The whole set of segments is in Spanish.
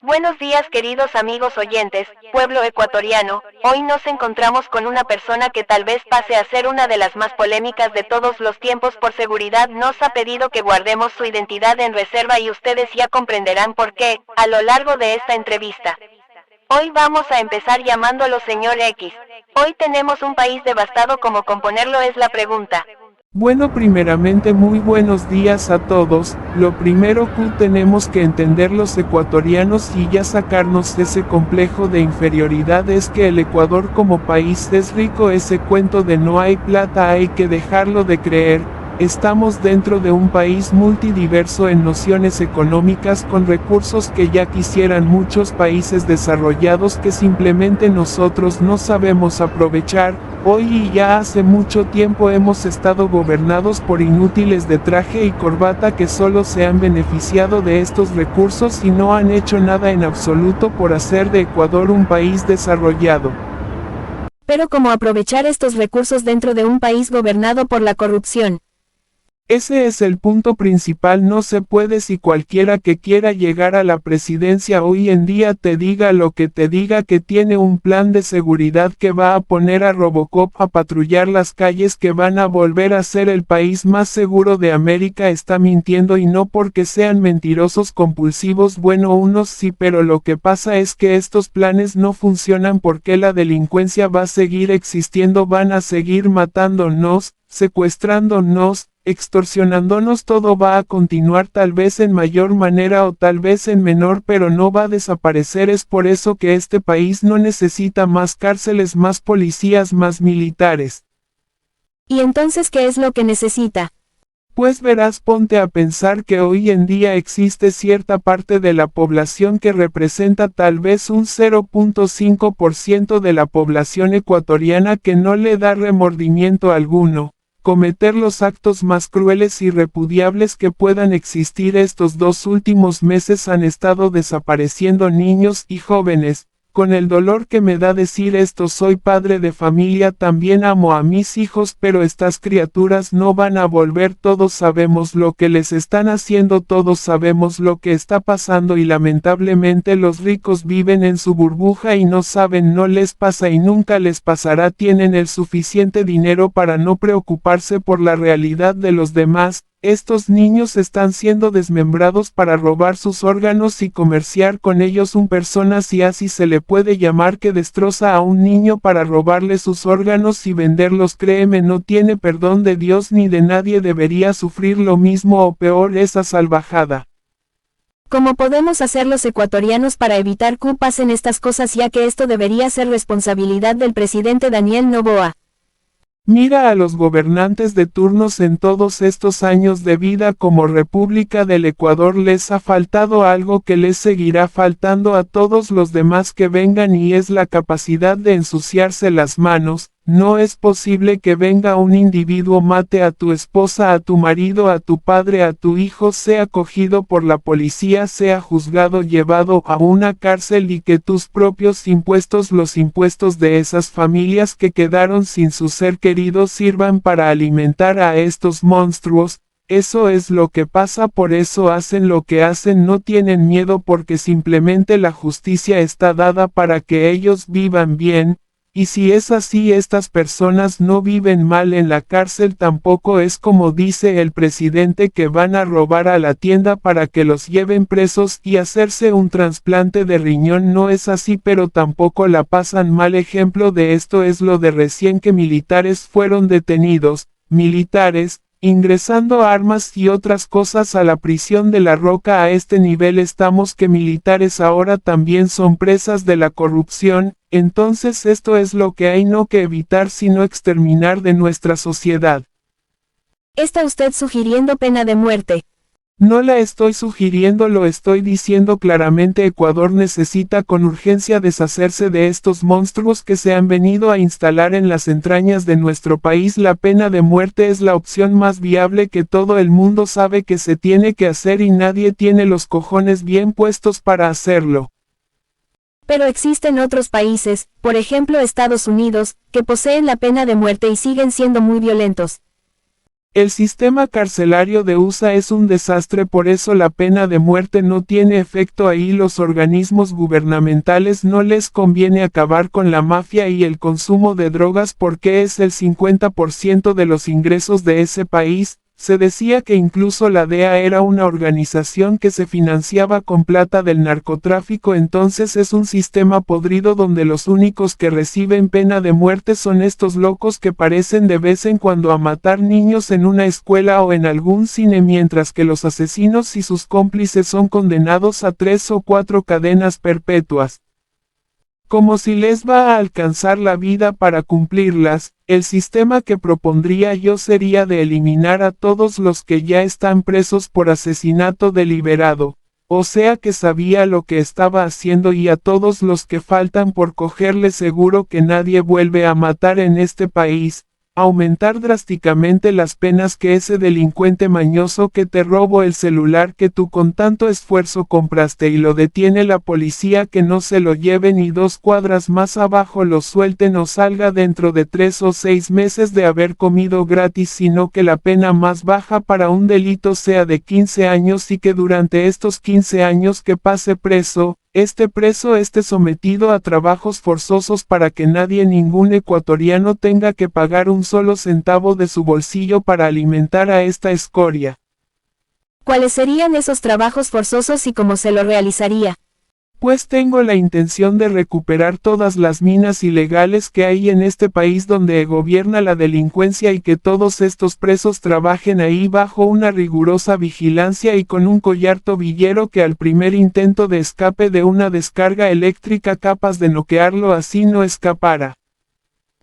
Buenos días queridos amigos oyentes, pueblo ecuatoriano, hoy nos encontramos con una persona que tal vez pase a ser una de las más polémicas de todos los tiempos. Por seguridad nos ha pedido que guardemos su identidad en reserva y ustedes ya comprenderán por qué, a lo largo de esta entrevista. Hoy vamos a empezar llamándolo señor X. Hoy tenemos un país devastado, ¿cómo componerlo es la pregunta? Bueno, primeramente muy buenos días a todos. Lo primero que tenemos que entender los ecuatorianos y ya sacarnos ese complejo de inferioridad es que el Ecuador como país es rico. Ese cuento de no hay plata hay que dejarlo de creer. Estamos dentro de un país multidiverso en nociones económicas, con recursos que ya quisieran muchos países desarrollados que simplemente nosotros no sabemos aprovechar. Hoy y ya hace mucho tiempo hemos estado gobernados por inútiles de traje y corbata que solo se han beneficiado de estos recursos y no han hecho nada en absoluto por hacer de Ecuador un país desarrollado. Pero ¿cómo aprovechar estos recursos dentro de un país gobernado por la corrupción? Ese es el punto principal. No se puede. Si cualquiera que quiera llegar a la presidencia hoy en día te diga lo que te diga, que tiene un plan de seguridad, que va a poner a Robocop a patrullar las calles, que van a volver a ser el país más seguro de América, está mintiendo. Y no porque sean mentirosos compulsivos, bueno, unos sí, pero lo que pasa es que estos planes no funcionan porque la delincuencia va a seguir existiendo, van a seguir matándonos, secuestrándonos, extorsionándonos. Todo va a continuar, tal vez en mayor manera o tal vez en menor, pero no va a desaparecer. Es por eso que este país no necesita más cárceles, más policías, más militares. ¿Y entonces qué es lo que necesita? Pues verás, ponte a pensar que hoy en día existe cierta parte de la población que representa tal vez un 0.5% de la población ecuatoriana que no le da remordimiento alguno cometer los actos más crueles y repudiables que puedan existir. Estos 2 últimos meses han estado desapareciendo niños y jóvenes. Con el dolor que me da decir esto, soy padre de familia, también amo a mis hijos, pero estas criaturas no van a volver. Todos sabemos lo que les están haciendo, todos sabemos lo que está pasando y lamentablemente los ricos viven en su burbuja y no saben, no les pasa y nunca les pasará. Tienen el suficiente dinero para no preocuparse por la realidad de los demás. Estos niños están siendo desmembrados para robar sus órganos y comerciar con ellos. Un persona, si así se le puede llamar, que destroza a un niño para robarle sus órganos y venderlos, créeme, no tiene perdón de Dios ni de nadie. Debería sufrir lo mismo o peor esa salvajada. ¿Cómo podemos hacer los ecuatorianos para evitar que pasen estas cosas, ya que esto debería ser responsabilidad del presidente Daniel Noboa? Mira a los gobernantes de turnos. En todos estos años de vida como República del Ecuador les ha faltado algo que les seguirá faltando a todos los demás que vengan, y es la capacidad de ensuciarse las manos. No es posible que venga un individuo, mate a tu esposa, a tu marido, a tu padre, a tu hijo, sea cogido por la policía, sea juzgado, llevado a una cárcel, y que tus propios impuestos, los impuestos de esas familias que quedaron sin su ser querido, sirvan para alimentar a estos monstruos. Eso es lo que pasa, por eso hacen lo que hacen. No tienen miedo porque simplemente la justicia está dada para que ellos vivan bien. Y si es así, estas personas no viven mal en la cárcel. Tampoco es como dice el presidente, que van a robar a la tienda para que los lleven presos y hacerse un trasplante de riñón. No es así, pero tampoco la pasan mal. Ejemplo de esto es lo de recién, que militares fueron detenidos, militares, ingresando armas y otras cosas a la prisión de La Roca. A este nivel estamos, que militares ahora también son presas de la corrupción. Entonces esto es lo que hay no que evitar, sino exterminar de nuestra sociedad. ¿Está usted sugiriendo pena de muerte? No la estoy sugiriendo, lo estoy diciendo claramente. Ecuador necesita con urgencia deshacerse de estos monstruos que se han venido a instalar en las entrañas de nuestro país. La pena de muerte es la opción más viable, que todo el mundo sabe que se tiene que hacer y nadie tiene los cojones bien puestos para hacerlo. Pero existen otros países, por ejemplo Estados Unidos, que poseen la pena de muerte y siguen siendo muy violentos. El sistema carcelario de USA es un desastre, por eso la pena de muerte no tiene efecto ahí. Los organismos gubernamentales no les conviene acabar con la mafia y el consumo de drogas porque es el 50% de los ingresos de ese país. Se decía que incluso la DEA era una organización que se financiaba con plata del narcotráfico, entonces es un sistema podrido donde los únicos que reciben pena de muerte son estos locos que parecen de vez en cuando a matar niños en una escuela o en algún cine, mientras que los asesinos y sus cómplices son condenados a 3 o 4 cadenas perpetuas. Como si les va a alcanzar la vida para cumplirlas. El sistema que propondría yo sería de eliminar a todos los que ya están presos por asesinato deliberado, o sea que sabía lo que estaba haciendo, y a todos los que faltan por cogerle. Seguro que nadie vuelve a matar en este país. Aumentar drásticamente las penas que ese delincuente mañoso que te robó el celular que tú con tanto esfuerzo compraste y lo detiene la policía, que no se lo lleven y 2 cuadras más abajo lo suelten o salga dentro de 3 o 6 meses de haber comido gratis, sino que la pena más baja para un delito sea de 15 años y que durante estos 15 años que pase preso, esté sometido a trabajos forzosos para que nadie, ningún ecuatoriano tenga que pagar un solo centavo de su bolsillo para alimentar a esta escoria. ¿Cuáles serían esos trabajos forzosos y cómo se lo realizaría? Pues tengo la intención de recuperar todas las minas ilegales que hay en este país donde gobierna la delincuencia y que todos estos presos trabajen ahí bajo una rigurosa vigilancia y con un collar tobillero que al primer intento de escape de una descarga eléctrica capaz de noquearlo así no escapara.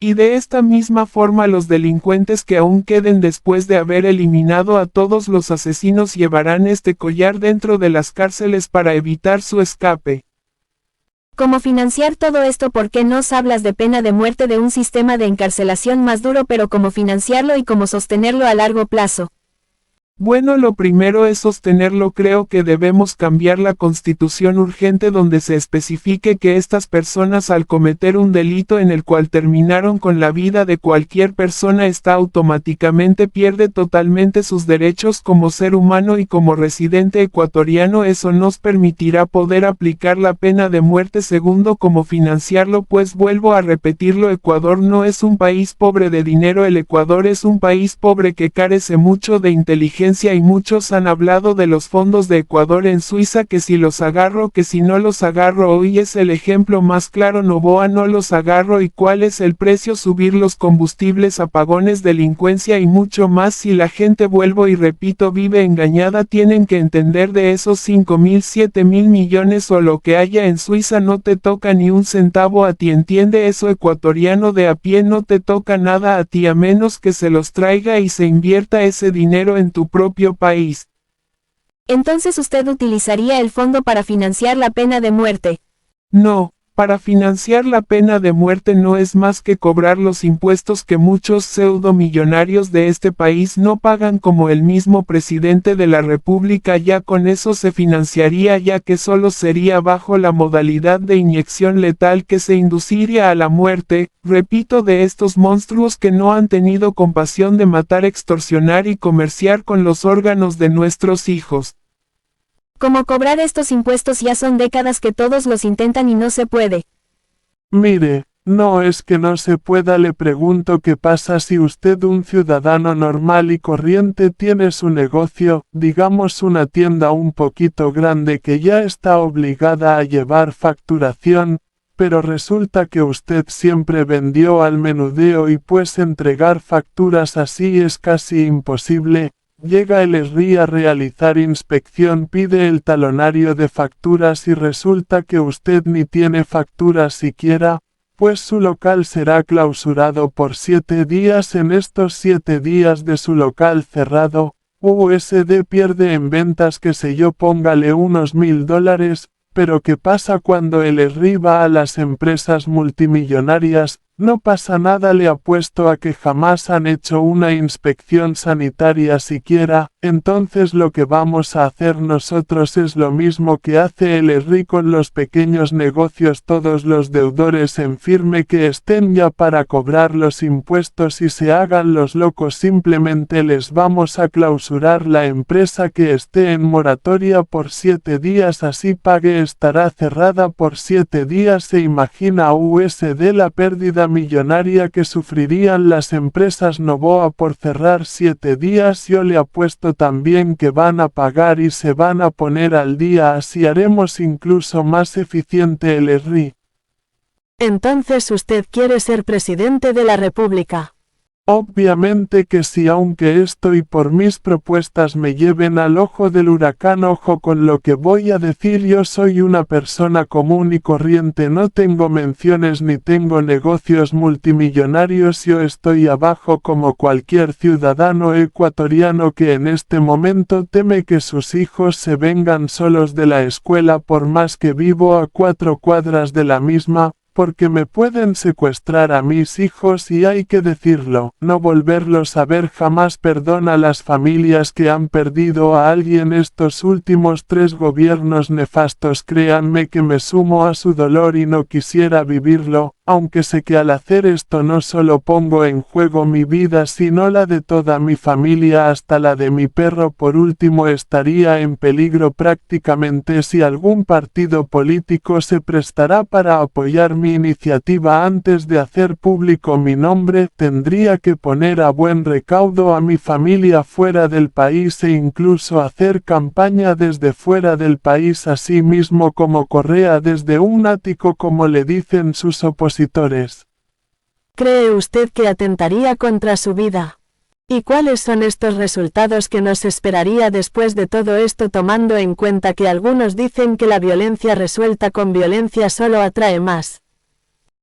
Y de esta misma forma los delincuentes que aún queden después de haber eliminado a todos los asesinos llevarán este collar dentro de las cárceles para evitar su escape. ¿Cómo financiar todo esto? ¿Por qué nos hablas de pena de muerte, de un sistema de encarcelación más duro, pero cómo financiarlo y cómo sostenerlo a largo plazo? Bueno, lo primero es sostenerlo. Creo que debemos cambiar la Constitución urgente donde se especifique que estas personas al cometer un delito en el cual terminaron con la vida de cualquier persona automáticamente pierde totalmente sus derechos como ser humano y como residente ecuatoriano. Eso nos permitirá poder aplicar la pena de muerte. Segundo, cómo financiarlo, pues vuelvo a repetirlo, Ecuador no es un país pobre de dinero, el Ecuador es un país pobre que carece mucho de inteligencia. Y muchos han hablado de los fondos de Ecuador en Suiza, que si los agarro, que si no los agarro. Hoy es el ejemplo más claro, Novoa no los agarro. ¿Y cuál es el precio? Subir los combustibles, apagones, delincuencia y mucho más. Si la gente, vuelvo y repito, vive engañada, tienen que entender de esos 5.000, 7.000 millones o lo que haya en Suiza no te toca ni un centavo a ti, entiende eso, ecuatoriano de a pie, no te toca nada a ti a menos que se los traiga y se invierta ese dinero en tu propio país. Entonces usted utilizaría el fondo para financiar la pena de muerte. No, para financiar la pena de muerte no es más que cobrar los impuestos que muchos pseudomillonarios de este país no pagan, como el mismo presidente de la República. Ya con eso se financiaría, ya que solo sería bajo la modalidad de inyección letal que se induciría a la muerte, repito, de estos monstruos que no han tenido compasión de matar, extorsionar y comerciar con los órganos de nuestros hijos. ¿Cómo cobrar estos impuestos? Ya son décadas que todos los intentan y no se puede. Mire, no es que no se pueda, le pregunto qué pasa si usted, un ciudadano normal y corriente, tiene su negocio, digamos una tienda un poquito grande que ya está obligada a llevar facturación, pero resulta que usted siempre vendió al menudeo y pues entregar facturas así es casi imposible. Llega el SRI a realizar inspección, pide el talonario de facturas y resulta que usted ni tiene facturas siquiera, pues su local será clausurado por 7 días. En estos 7 días de su local cerrado, USD pierde en ventas, que sé yo, póngale unos $1.000, pero ¿qué pasa cuando el SRI va a las empresas multimillonarias, No pasa nada, le apuesto a que jamás han hecho una inspección sanitaria siquiera, entonces lo que vamos a hacer nosotros es lo mismo que hace el ERRI con los pequeños negocios, todos los deudores en firme que estén ya para cobrar los impuestos y se hagan los locos, simplemente les vamos a clausurar la empresa que esté en moratoria por 7 días, así pague, estará cerrada por 7 días. Se imagina USD la pérdida millonaria que sufrirían las empresas Novoa por cerrar 7 días. Yo le apuesto también que van a pagar y se van a poner al día, así haremos incluso más eficiente el ERRI. Entonces usted quiere ser presidente de la República. Obviamente que sí, aunque esto y por mis propuestas me lleven al ojo del huracán. Ojo con lo que voy a decir, yo soy una persona común y corriente, no tengo menciones ni tengo negocios multimillonarios, yo estoy abajo como cualquier ciudadano ecuatoriano que en este momento teme que sus hijos se vengan solos de la escuela por más que vivo a 4 cuadras de la misma, porque me pueden secuestrar a mis hijos y hay que decirlo, no volverlos a ver jamás. Perdón a las familias que han perdido a alguien estos últimos 3 gobiernos nefastos, créanme que me sumo a su dolor y no quisiera vivirlo, aunque sé que al hacer esto no solo pongo en juego mi vida sino la de toda mi familia, hasta la de mi perro. Por último, estaría en peligro prácticamente si algún partido político se prestará para apoyar mi iniciativa. Antes de hacer público mi nombre, tendría que poner a buen recaudo a mi familia fuera del país e incluso hacer campaña desde fuera del país, así mismo como Correa desde un ático, como le dicen sus opositores. ¿Cree usted que atentaría contra su vida? ¿Y cuáles son estos resultados que nos esperaría después de todo esto, tomando en cuenta que algunos dicen que la violencia resuelta con violencia solo atrae más?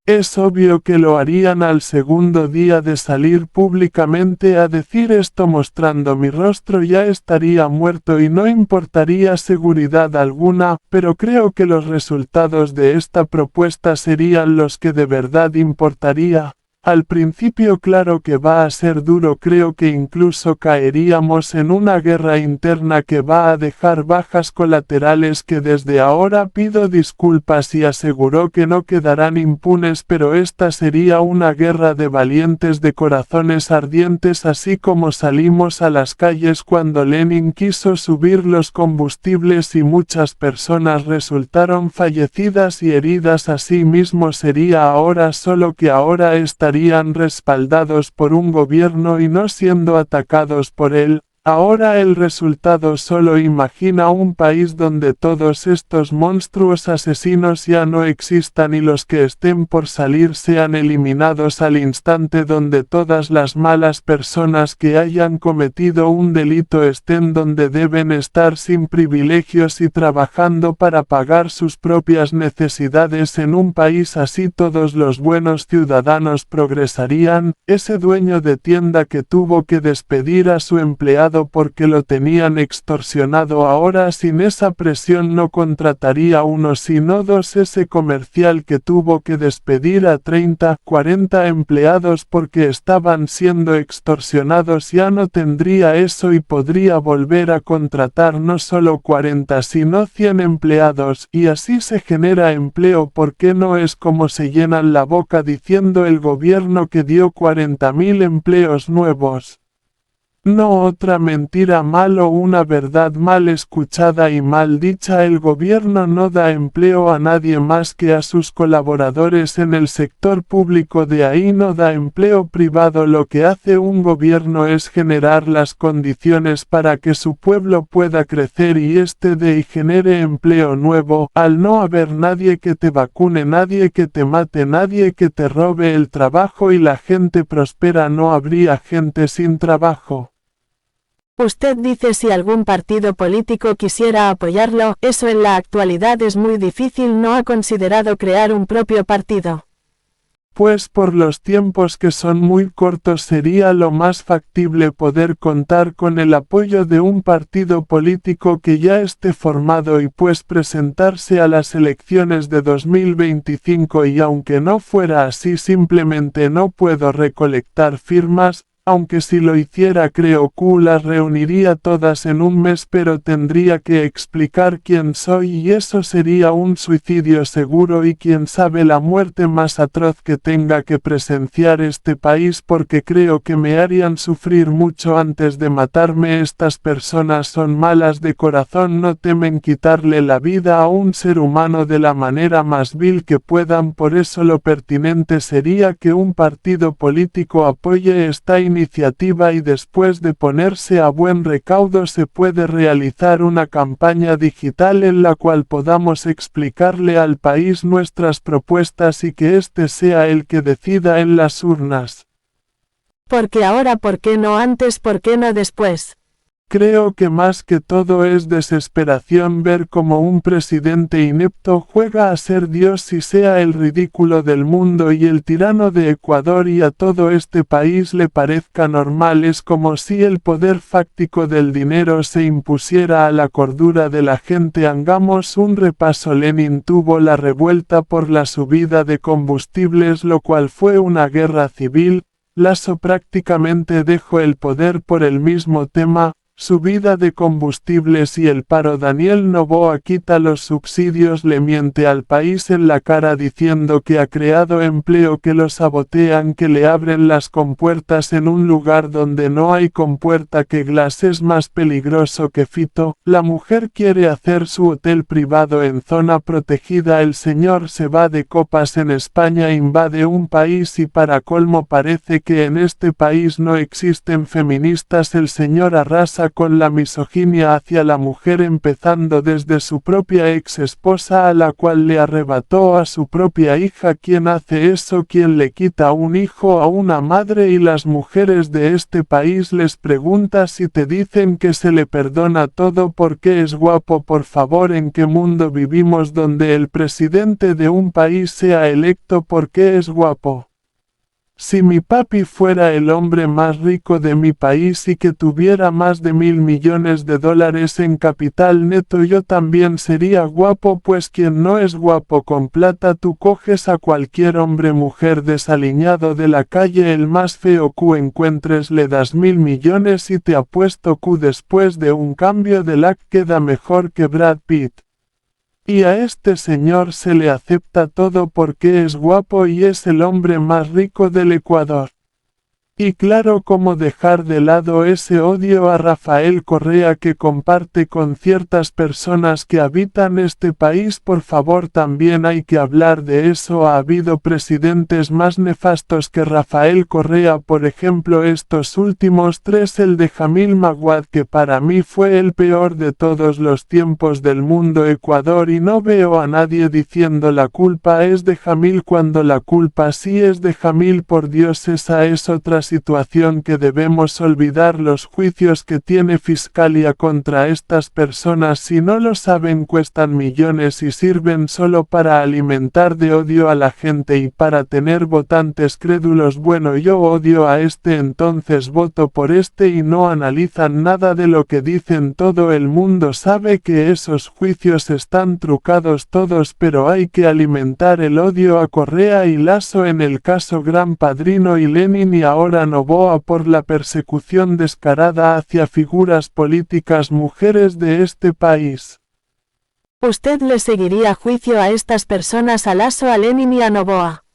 Es obvio que lo harían al segundo día de salir públicamente a decir esto, mostrando mi rostro ya estaría muerto y no importaría seguridad alguna, pero creo que los resultados de esta propuesta serían los que de verdad importaría. Al principio claro que va a ser duro, creo que incluso caeríamos en una guerra interna que va a dejar bajas colaterales que desde ahora pido disculpas, y aseguró que no quedarán impunes, pero esta sería una guerra de valientes, de corazones ardientes, así como salimos a las calles cuando Lenin quiso subir los combustibles y muchas personas resultaron fallecidas y heridas. Así mismo sería ahora, solo que ahora estarían respaldados por un gobierno y no siendo atacados por él. Ahora el resultado, solo imagina un país donde todos estos monstruos asesinos ya no existan y los que estén por salir sean eliminados al instante, donde todas las malas personas que hayan cometido un delito estén donde deben estar, sin privilegios y trabajando para pagar sus propias necesidades. En un país así todos los buenos ciudadanos progresarían. Ese dueño de tienda que tuvo que despedir a su empleado porque lo tenían extorsionado, ahora sin esa presión no contrataría uno sino 2. Ese comercial que tuvo que despedir a 30, 40 empleados porque estaban siendo extorsionados ya no tendría eso y podría volver a contratar no solo 40 sino 100 empleados, y así se genera empleo. Porque no es como se llenan la boca diciendo el gobierno que dio 40.000 empleos nuevos. No, otra mentira mal o una verdad mal escuchada y mal dicha. El gobierno no da empleo a nadie más que a sus colaboradores en el sector público, de ahí no da empleo privado. Lo que hace un gobierno es generar las condiciones para que su pueblo pueda crecer y este dé y genere empleo nuevo. Al no haber nadie que te vacune, nadie que te mate, nadie que te robe el trabajo y la gente prospera, no habría gente sin trabajo. Usted dice si algún partido político quisiera apoyarlo, eso en la actualidad es muy difícil. ¿No ha considerado crear un propio partido? Pues por los tiempos que son muy cortos sería lo más factible poder contar con el apoyo de un partido político que ya esté formado y pues presentarse a las elecciones de 2025 y aunque no fuera así simplemente no puedo recolectar firmas, aunque si lo hiciera creo que las reuniría todas en un mes pero tendría que explicar quién soy y eso sería un suicidio seguro y quién sabe la muerte más atroz que tenga que presenciar este país porque creo que me harían sufrir mucho antes de matarme. Estas personas son malas de corazón, no temen quitarle la vida a un ser humano de la manera más vil que puedan, por eso lo pertinente sería que un partido político apoye esta iniciativa y después de ponerse a buen recaudo se puede realizar una campaña digital en la cual podamos explicarle al país nuestras propuestas y que éste sea el que decida en las urnas. ¿Por qué ahora? ¿Por qué no antes? ¿Por qué no después? Creo que más que todo es desesperación ver cómo un presidente inepto juega a ser Dios y sea el ridículo del mundo y el tirano de Ecuador y a todo este país le parezca normal. Es como si el poder fáctico del dinero se impusiera a la cordura de la gente. Hagamos un repaso. Lenin tuvo la revuelta por la subida de combustibles, lo cual fue una guerra civil. Lasso prácticamente dejó el poder por el mismo tema, subida de combustibles y el paro. Daniel Noboa quita los subsidios, le miente al país en la cara diciendo que ha creado empleo, que lo sabotean, que le abren las compuertas en un lugar donde no hay compuerta, que Glass es más peligroso que Fito. La mujer quiere hacer su hotel privado en zona protegida, el señor se va de copas en España, invade un país y para colmo parece que en este país no existen feministas. El señor arrasa con la misoginia hacia la mujer, empezando desde su propia ex esposa a la cual le arrebató a su propia hija. ¿Quién hace eso? ¿Quién le quita un hijo a una madre? Y las mujeres de este país les pregunta si te dicen que se le perdona todo porque es guapo. Por favor, ¿en qué mundo vivimos donde el presidente de un país sea electo porque es guapo? Si mi papi fuera el hombre más rico de mi país y que tuviera más de $1.000 millones en capital neto, yo también sería guapo, pues quien no es guapo con plata. Tú coges a cualquier hombre mujer desaliñado de la calle, el más feo que encuentres, le das $1.000 millones y te apuesto que después de un cambio de look queda mejor que Brad Pitt. Y a este señor se le acepta todo porque es guapo y es el hombre más rico del Ecuador. Y claro, cómo dejar de lado ese odio a Rafael Correa que comparte con ciertas personas que habitan este país. Por favor, también hay que hablar de eso. Ha habido presidentes más nefastos que Rafael Correa, por ejemplo estos últimos 3, el de Jamil Maguad, que para mí fue el peor de todos los tiempos del mundo Ecuador, y no veo a nadie diciendo la culpa es de Jamil cuando la culpa sí es de Jamil. Por Dios, esa es otra situación que debemos olvidar. Los juicios que tiene Fiscalía contra estas personas, si no lo saben, cuestan millones y sirven solo para alimentar de odio a la gente y para tener votantes crédulos. Bueno, yo odio a este, entonces voto por este, y no analizan nada de lo que dicen. Todo el mundo sabe que esos juicios están trucados todos, pero hay que alimentar el odio a Correa y Lasso en el caso Gran Padrino y Lenin, y ahora Noboa por la persecución descarada hacia figuras políticas mujeres de este país. ¿Usted le seguiría juicio a estas personas, a Lasso, a Lenin y a Noboa?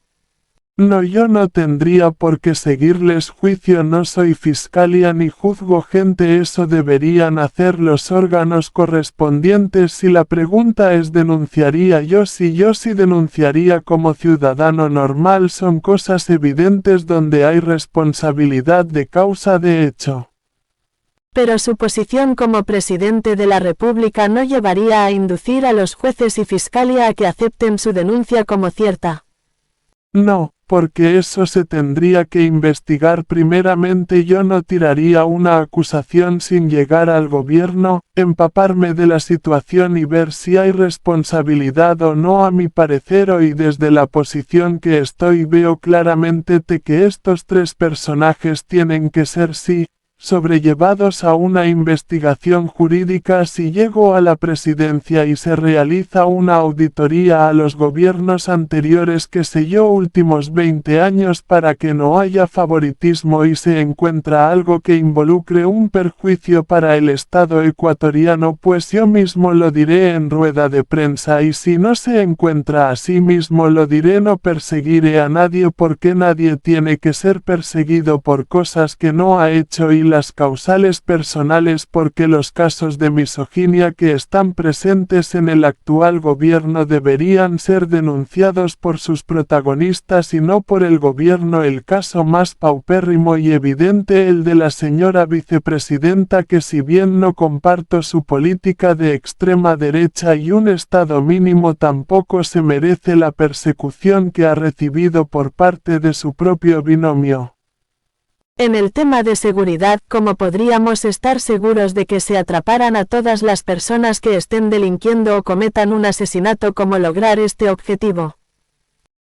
No, yo no tendría por qué seguirles juicio, no soy fiscalía ni juzgo gente, eso deberían hacer los órganos correspondientes. Si la pregunta es ¿denunciaría yo? Sí, yo sí denunciaría como ciudadano normal, son cosas evidentes donde hay responsabilidad de causa de hecho. Pero su posición como presidente de la República no llevaría a inducir a los jueces y fiscalía a que acepten su denuncia como cierta. No, porque eso se tendría que investigar primeramente. Yo no tiraría una acusación sin llegar al gobierno, empaparme de la situación y ver si hay responsabilidad o no. A mi parecer hoy desde la posición que estoy veo claramente que estos tres personajes tienen que ser sobrellevados a una investigación jurídica. Si llego a la presidencia y se realiza una auditoría a los gobiernos anteriores, que sé yo, últimos 20 años, para que no haya favoritismo y se encuentra algo que involucre un perjuicio para el Estado ecuatoriano, pues yo mismo lo diré en rueda de prensa, y si no se encuentra así mismo lo diré. No perseguiré a nadie porque nadie tiene que ser perseguido por cosas que no ha hecho, y las causales personales, porque los casos de misoginia que están presentes en el actual gobierno deberían ser denunciados por sus protagonistas y no por el gobierno. El caso más paupérrimo y evidente, el de la señora vicepresidenta, que si bien no comparto su política de extrema derecha y un estado mínimo, tampoco se merece la persecución que ha recibido por parte de su propio binomio. En el tema de seguridad, ¿cómo podríamos estar seguros de que se atraparan a todas las personas que estén delinquiendo o cometan un asesinato? ¿Cómo lograr este objetivo?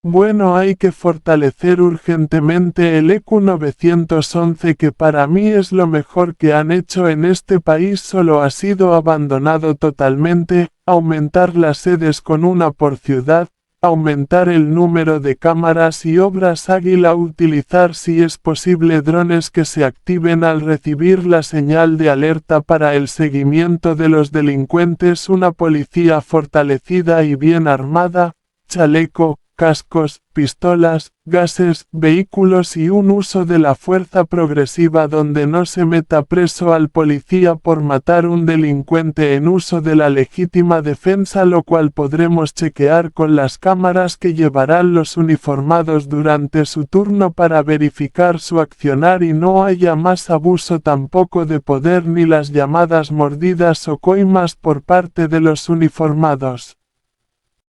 Bueno, hay que fortalecer urgentemente el ECU 911, que para mí es lo mejor que han hecho en este país. Solo ha sido abandonado totalmente. Aumentar las sedes con una por ciudad, aumentar el número de cámaras y obras Águila, utilizar si es posible drones que se activen al recibir la señal de alerta para el seguimiento de los delincuentes, una policía fortalecida y bien armada, chaleco, cascos, pistolas, gases, vehículos y un uso de la fuerza progresiva donde no se meta preso al policía por matar un delincuente en uso de la legítima defensa, lo cual podremos chequear con las cámaras que llevarán los uniformados durante su turno para verificar su accionar y no haya más abuso tampoco de poder ni las llamadas mordidas o coimas por parte de los uniformados.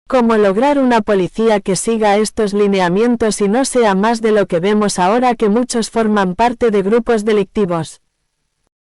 ¿Cómo lograr una policía que siga estos lineamientos y no sea más de lo que vemos ahora, que muchos forman parte de grupos delictivos?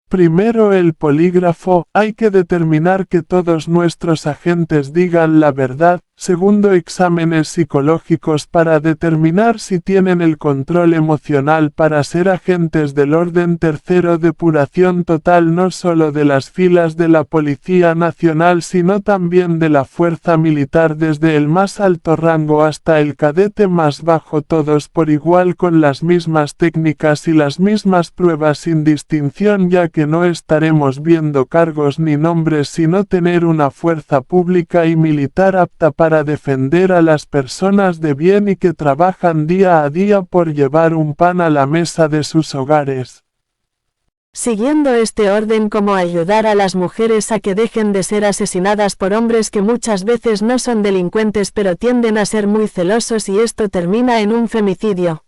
Primero el polígrafo, hay que determinar que todos nuestros agentes digan la verdad. Segundo, exámenes psicológicos para determinar si tienen el control emocional para ser agentes del orden. Tercero, depuración total no solo de las filas de la Policía Nacional sino también de la fuerza militar, desde el más alto rango hasta el cadete más bajo, todos por igual con las mismas técnicas y las mismas pruebas sin distinción, ya que no estaremos viendo cargos ni nombres, sino tener una fuerza pública y militar apta para defender a las personas de bien y que trabajan día a día por llevar un pan a la mesa de sus hogares. Siguiendo este orden, ¿cómo ayudar a las mujeres a que dejen de ser asesinadas por hombres que muchas veces no son delincuentes pero tienden a ser muy celosos y esto termina en un femicidio?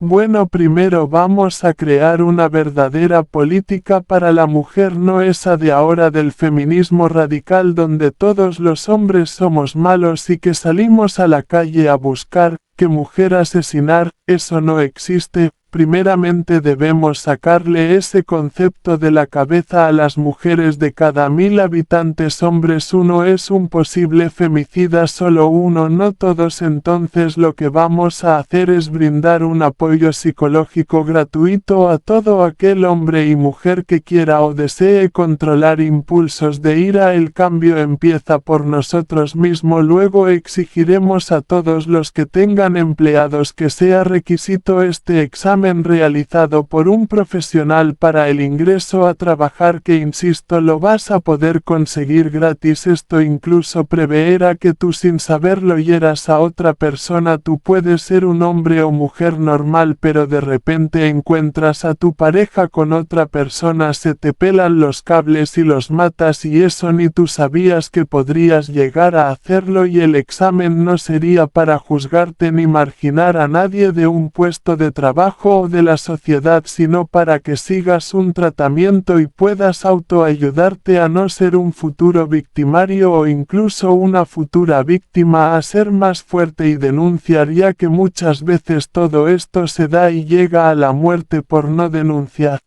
Bueno, primero vamos a crear una verdadera política para la mujer, no esa de ahora del feminismo radical donde todos los hombres somos malos y que salimos a la calle a buscar qué mujer asesinar. Eso no existe. Primeramente debemos sacarle ese concepto de la cabeza a las mujeres. De cada 1000 habitantes hombres uno es un posible femicida, solo uno, no todos. Entonces lo que vamos a hacer es brindar un apoyo psicológico gratuito a todo aquel hombre y mujer que quiera o desee controlar impulsos de ira. El cambio empieza por nosotros mismos. Luego exigiremos a todos los que tengan empleados que sea requisito este examen realizado por un profesional para el ingreso a trabajar, que insisto lo vas a poder conseguir gratis. Esto incluso preverá que tú sin saberlo hieras a otra persona. Tú puedes ser un hombre o mujer normal pero de repente encuentras a tu pareja con otra persona, se te pelan los cables y los matas y eso ni tú sabías que podrías llegar a hacerlo. Y el examen no sería para juzgarte ni marginar a nadie de un puesto de trabajo trabajo o de la sociedad, sino para que sigas un tratamiento y puedas autoayudarte a no ser un futuro victimario o incluso una futura víctima, a ser más fuerte y denunciar, ya que muchas veces todo esto se da y llega a la muerte por no denunciar.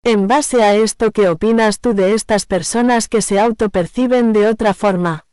En base a esto, ¿qué opinas tú de estas personas que se autoperciben de otra forma?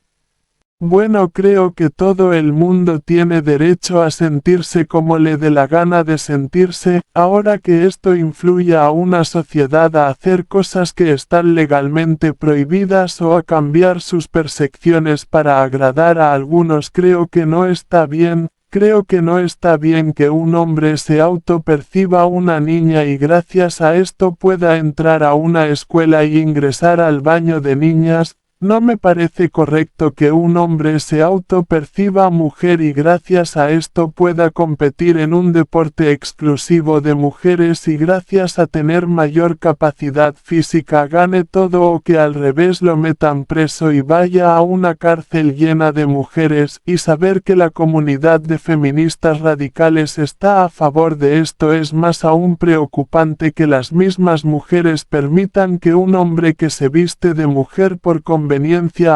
Bueno, creo que todo el mundo tiene derecho a sentirse como le dé la gana de sentirse, ahora que esto influye a una sociedad a hacer cosas que están legalmente prohibidas o a cambiar sus percepciones para agradar a algunos. Creo que no está bien. Creo que no está bien que un hombre se autoperciba una niña y gracias a esto pueda entrar a una escuela y ingresar al baño de niñas. No me parece correcto que un hombre se autoperciba mujer y gracias a esto pueda competir en un deporte exclusivo de mujeres y gracias a tener mayor capacidad física gane todo, o que al revés lo metan preso y vaya a una cárcel llena de mujeres. Y saber que la comunidad de feministas radicales está a favor de esto es más aún preocupante, que las mismas mujeres permitan que un hombre que se viste de mujer por conveniencia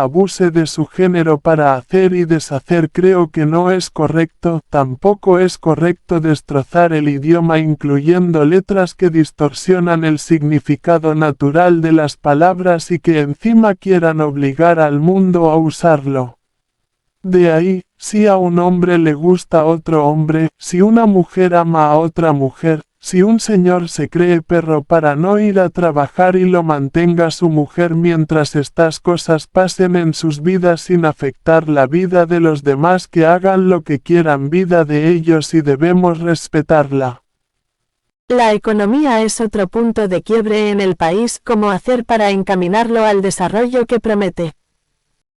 abuse de su género para hacer y deshacer. Creo que no es correcto. Tampoco es correcto destrozar el idioma incluyendo letras que distorsionan el significado natural de las palabras y que encima quieran obligar al mundo a usarlo. De ahí, si a un hombre le gusta otro hombre, si una mujer ama a otra mujer, si un señor se cree perro para no ir a trabajar y lo mantenga su mujer mientras estas cosas pasen en sus vidas sin afectar la vida de los demás, que hagan lo que quieran, vida de ellos y debemos respetarla. La economía es otro punto de quiebre en el país. ¿Cómo hacer para encaminarlo al desarrollo que promete?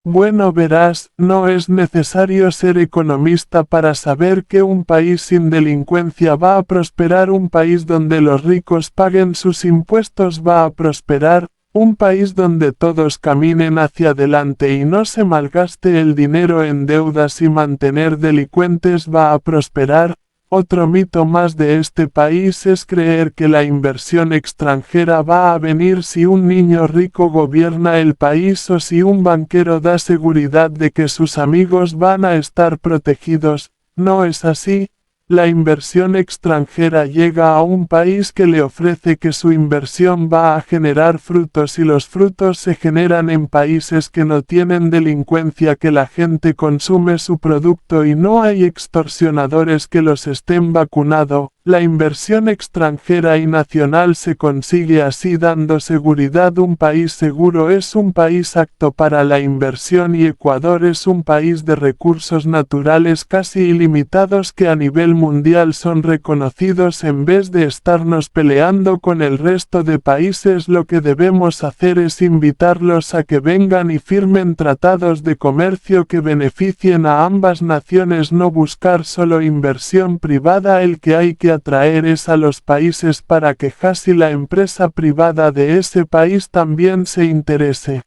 Bueno, verás, no es necesario ser economista para saber que un país sin delincuencia va a prosperar, un país donde los ricos paguen sus impuestos va a prosperar, un país donde todos caminen hacia adelante y no se malgaste el dinero en deudas y mantener delincuentes va a prosperar. Otro mito más de este país es creer que la inversión extranjera va a venir si un niño rico gobierna el país o si un banquero da seguridad de que sus amigos van a estar protegidos. No es así. La inversión extranjera llega a un país que le ofrece que su inversión va a generar frutos y los frutos se generan en países que no tienen delincuencia, que la gente consume su producto y no hay extorsionadores que los estén vacunando. La inversión extranjera y nacional se consigue así dando seguridad. Un país seguro es un país apto para la inversión y Ecuador es un país de recursos naturales casi ilimitados que a nivel mundial son reconocidos. En vez de estarnos peleando con el resto de países, lo que debemos hacer es invitarlos a que vengan y firmen tratados de comercio que beneficien a ambas naciones, no buscar solo inversión privada. El que hay que atraer es a los países para que casi la empresa privada de ese país también se interese.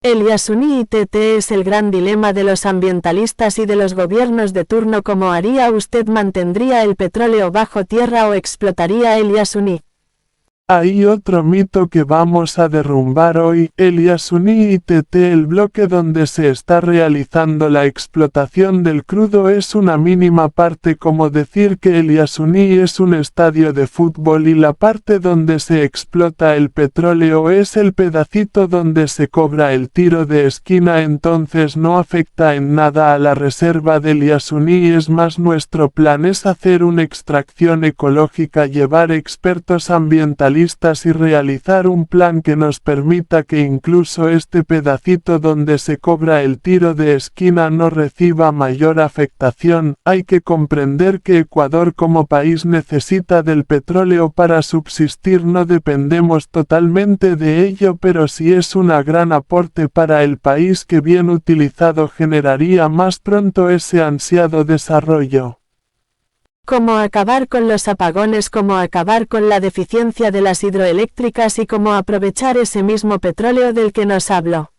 El Yasuní ITT es el gran dilema de los ambientalistas y de los gobiernos de turno. ¿Cómo haría usted? ¿Mantendría el petróleo bajo tierra o explotaría el Yasuní? Hay otro mito que vamos a derrumbar hoy. El Yasuní ITT, el bloque donde se está realizando la explotación del crudo, es una mínima parte, como decir que el Yasuní es un estadio de fútbol y la parte donde se explota el petróleo es el pedacito donde se cobra el tiro de esquina, entonces no afecta en nada a la reserva del Yasuní. Es más, nuestro plan es hacer una extracción ecológica, llevar expertos ambientalistas y realizar un plan que nos permita que incluso este pedacito donde se cobra el tiro de esquina no reciba mayor afectación. Hay que comprender que Ecuador como país necesita del petróleo para subsistir, no dependemos totalmente de ello, pero sí es un gran aporte para el país que bien utilizado generaría más pronto ese ansiado desarrollo. ¿Cómo acabar con los apagones? ¿Cómo acabar con la deficiencia de las hidroeléctricas y cómo aprovechar ese mismo petróleo del que nos habló?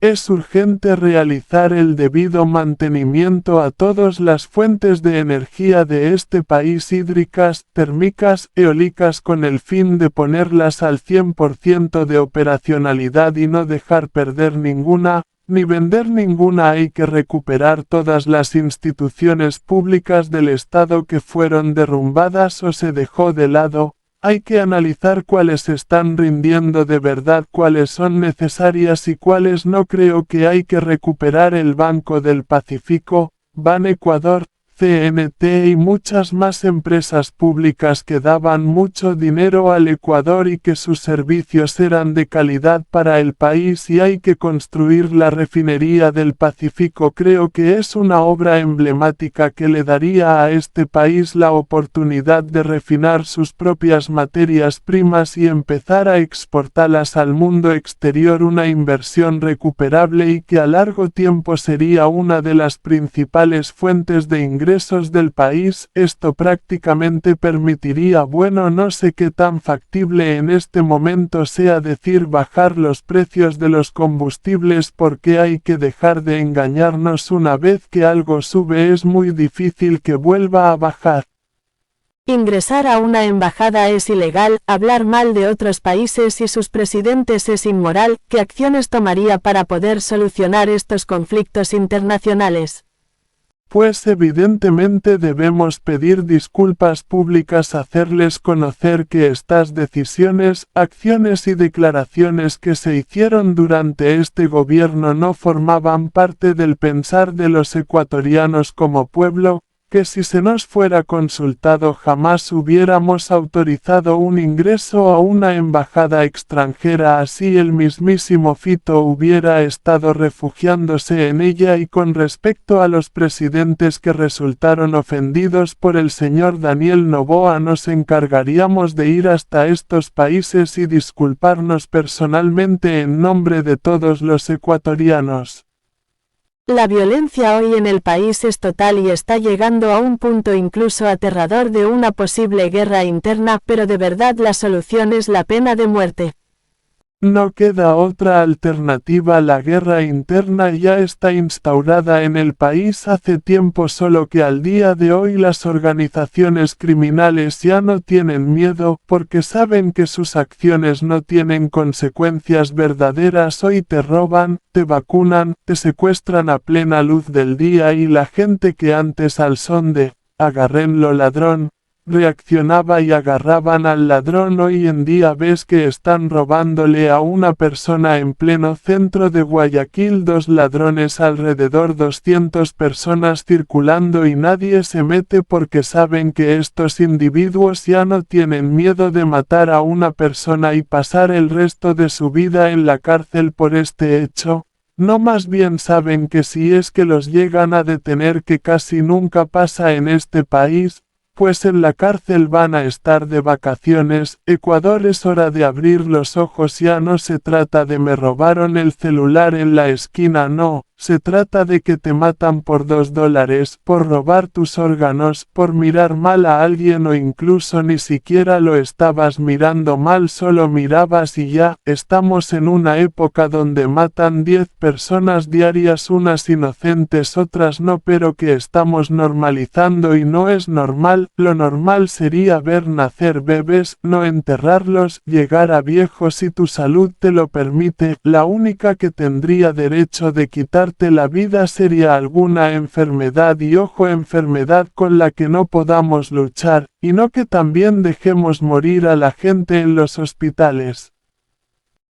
Es urgente realizar el debido mantenimiento a todas las fuentes de energía de este país, hídricas, térmicas, eólicas, con el fin de ponerlas al 100% de operacionalidad y no dejar perder ninguna, ni vender ninguna. Hay que recuperar todas las instituciones públicas del Estado que fueron derrumbadas o se dejó de lado. Hay que analizar cuáles están rindiendo de verdad, cuáles son necesarias y cuáles no. Creo que hay que recuperar el Banco del Pacífico, Ban Ecuador, CNT y muchas más empresas públicas que daban mucho dinero al Ecuador y que sus servicios eran de calidad para el país, y hay que construir la refinería del Pacífico. Creo que es una obra emblemática que le daría a este país la oportunidad de refinar sus propias materias primas y empezar a exportarlas al mundo exterior, una inversión recuperable y que a largo tiempo sería una de las principales fuentes de ingresos del país. Esto prácticamente permitiría, bueno, no sé qué tan factible en este momento sea decir bajar los precios de los combustibles, porque hay que dejar de engañarnos. Una vez que algo sube es muy difícil que vuelva a bajar. Ingresar a una embajada es ilegal, hablar mal de otros países y sus presidentes es inmoral. ¿Qué acciones tomaría para poder solucionar estos conflictos internacionales? Pues evidentemente debemos pedir disculpas públicas, hacerles conocer que estas decisiones, acciones y declaraciones que se hicieron durante este gobierno no formaban parte del pensar de los ecuatorianos como pueblo, que si se nos fuera consultado jamás hubiéramos autorizado un ingreso a una embajada extranjera, así el mismísimo Fito hubiera estado refugiándose en ella. Y con respecto a los presidentes que resultaron ofendidos por el señor Daniel Noboa, nos encargaríamos de ir hasta estos países y disculparnos personalmente en nombre de todos los ecuatorianos. La violencia hoy en el país es total y está llegando a un punto incluso aterrador de una posible guerra interna, pero de verdad la solución es la pena de muerte. No queda otra alternativa. La guerra interna ya está instaurada en el país hace tiempo, solo que al día de hoy las organizaciones criminales ya no tienen miedo, porque saben que sus acciones no tienen consecuencias verdaderas. Hoy te roban, te vacunan, te secuestran a plena luz del día, y la gente que antes al son de "agárrenlo ladrón" reaccionaba y agarraban al ladrón, hoy en día ves que están robándole a una persona en pleno centro de Guayaquil, 2 ladrones alrededor, 200 personas circulando y nadie se mete porque saben que estos individuos ya no tienen miedo de matar a una persona y pasar el resto de su vida en la cárcel por este hecho. No, más bien saben que si es que los llegan a detener, que casi nunca pasa en este país, pues en la cárcel van a estar de vacaciones. Ecuador, es hora de abrir los ojos. Ya no se trata de me robaron el celular en la esquina, no, se trata de que te matan por $2, por robar tus órganos, por mirar mal a alguien, o incluso ni siquiera lo estabas mirando mal, solo mirabas y ya. Estamos en una época donde matan 10 personas diarias, unas inocentes, otras no, pero que estamos normalizando y no es normal. Lo normal sería ver nacer bebés, no enterrarlos, llegar a viejos si tu salud te lo permite. La única que tendría derecho de quitarte la vida sería alguna enfermedad, y ojo, enfermedad con la que no podamos luchar, y no que también dejemos morir a la gente en los hospitales.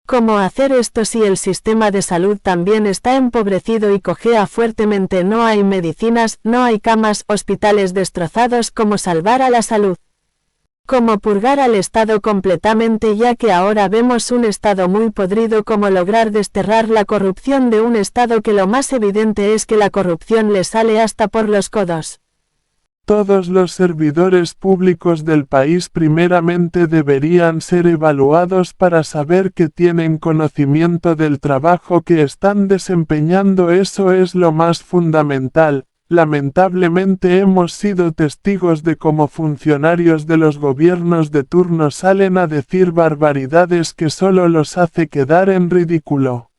¿Cómo hacer esto si el sistema de salud también está empobrecido y cojea fuertemente? No hay medicinas, no hay camas, hospitales destrozados. ¿Cómo salvar a la salud? ¿Cómo purgar al Estado completamente, ya que ahora vemos un Estado muy podrido? ¿Cómo lograr desterrar la corrupción de un Estado que lo más evidente es que la corrupción le sale hasta por los codos? Todos los servidores públicos del país primeramente deberían ser evaluados para saber que tienen conocimiento del trabajo que están desempeñando. Eso es lo más fundamental. Lamentablemente hemos sido testigos de cómo funcionarios de los gobiernos de turno salen a decir barbaridades que solo los hace quedar en ridículo.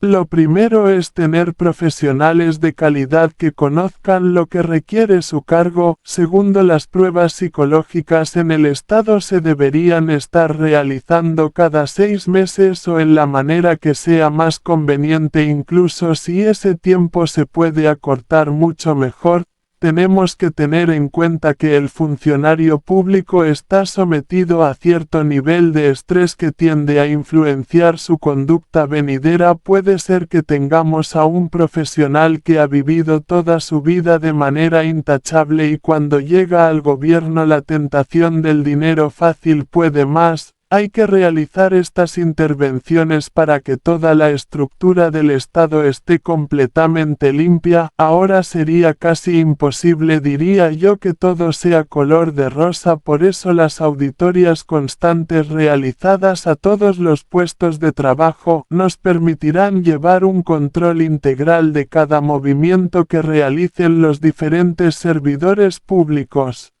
Lo primero es tener profesionales de calidad que conozcan lo que requiere su cargo. Segundo, las pruebas psicológicas en el Estado se deberían estar realizando cada 6 meses o en la manera que sea más conveniente, incluso si ese tiempo se puede acortar mucho mejor. Tenemos que tener en cuenta que el funcionario público está sometido a cierto nivel de estrés que tiende a influenciar su conducta venidera. Puede ser que tengamos a un profesional que ha vivido toda su vida de manera intachable y cuando llega al gobierno la tentación del dinero fácil puede más. Hay que realizar estas intervenciones para que toda la estructura del Estado esté completamente limpia. Ahora sería casi imposible, diría yo, que todo sea color de rosa, por eso las auditorías constantes realizadas a todos los puestos de trabajo nos permitirán llevar un control integral de cada movimiento que realicen los diferentes servidores públicos.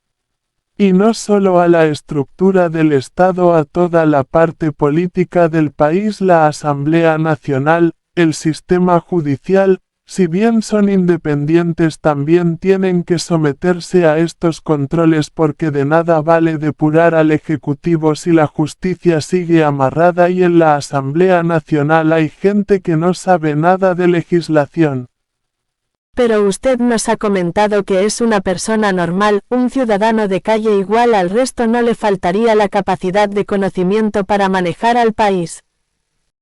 Y no solo a la estructura del Estado, a toda la parte política del país, la Asamblea Nacional, el sistema judicial, si bien son independientes también tienen que someterse a estos controles porque de nada vale depurar al Ejecutivo si la justicia sigue amarrada y en la Asamblea Nacional hay gente que no sabe nada de legislación. Pero usted nos ha comentado que es una persona normal, un ciudadano de calle igual al resto. ¿No le faltaría la capacidad de conocimiento para manejar al país?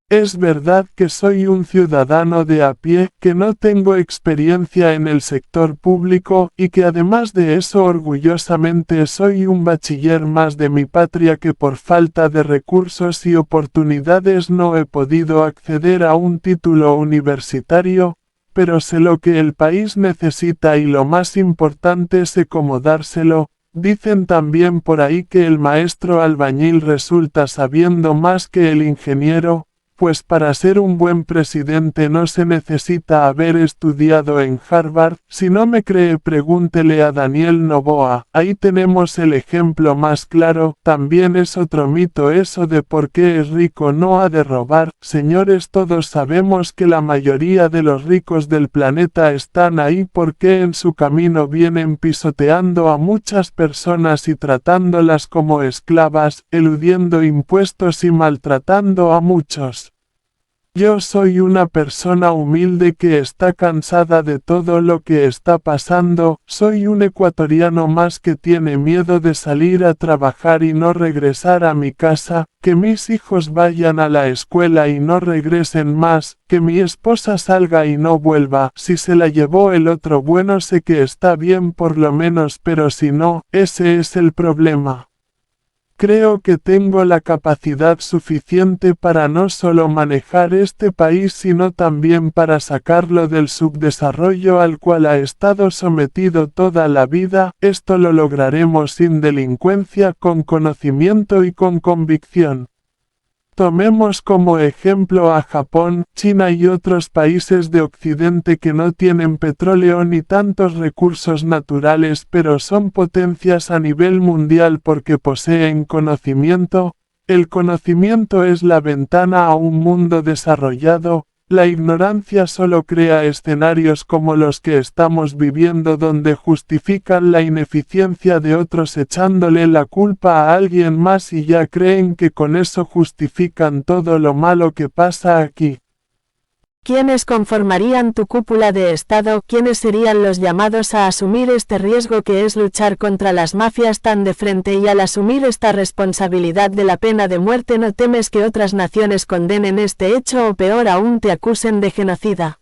Es verdad que soy un ciudadano de a pie, que no tengo experiencia en el sector público, y que además de eso orgullosamente soy un bachiller más de mi patria que por falta de recursos y oportunidades no he podido acceder a un título universitario. Pero sé lo que el país necesita y lo más importante sé cómo dárselo. Dicen también por ahí que el maestro albañil resulta sabiendo más que el ingeniero, pues para ser un buen presidente no se necesita haber estudiado en Harvard. Si no me cree, pregúntele a Daniel Noboa. Ahí tenemos el ejemplo más claro. También es otro mito eso de por qué es rico no ha de robar. Señores, todos sabemos que la mayoría de los ricos del planeta están ahí porque en su camino vienen pisoteando a muchas personas y tratándolas como esclavas, eludiendo impuestos y maltratando a muchos. Yo soy una persona humilde que está cansada de todo lo que está pasando. Soy un ecuatoriano más que tiene miedo de salir a trabajar y no regresar a mi casa, que mis hijos vayan a la escuela y no regresen más, que mi esposa salga y no vuelva. Si se la llevó el otro, bueno, sé que está bien por lo menos, pero si no, ese es el problema. Creo que tengo la capacidad suficiente para no solo manejar este país sino también para sacarlo del subdesarrollo al cual ha estado sometido toda la vida. Esto lo lograremos sin delincuencia, con conocimiento y con convicción. Tomemos como ejemplo a Japón, China y otros países de Occidente que no tienen petróleo ni tantos recursos naturales, pero son potencias a nivel mundial porque poseen conocimiento. El conocimiento es la ventana a un mundo desarrollado. La ignorancia solo crea escenarios como los que estamos viviendo donde justifican la ineficiencia de otros echándole la culpa a alguien más y ya creen que con eso justifican todo lo malo que pasa aquí. ¿Quiénes conformarían tu cúpula de Estado? ¿Quiénes serían los llamados a asumir este riesgo que es luchar contra las mafias tan de frente? Y al asumir esta responsabilidad de la pena de muerte, ¿no temes que otras naciones condenen este hecho o peor aún te acusen de genocida?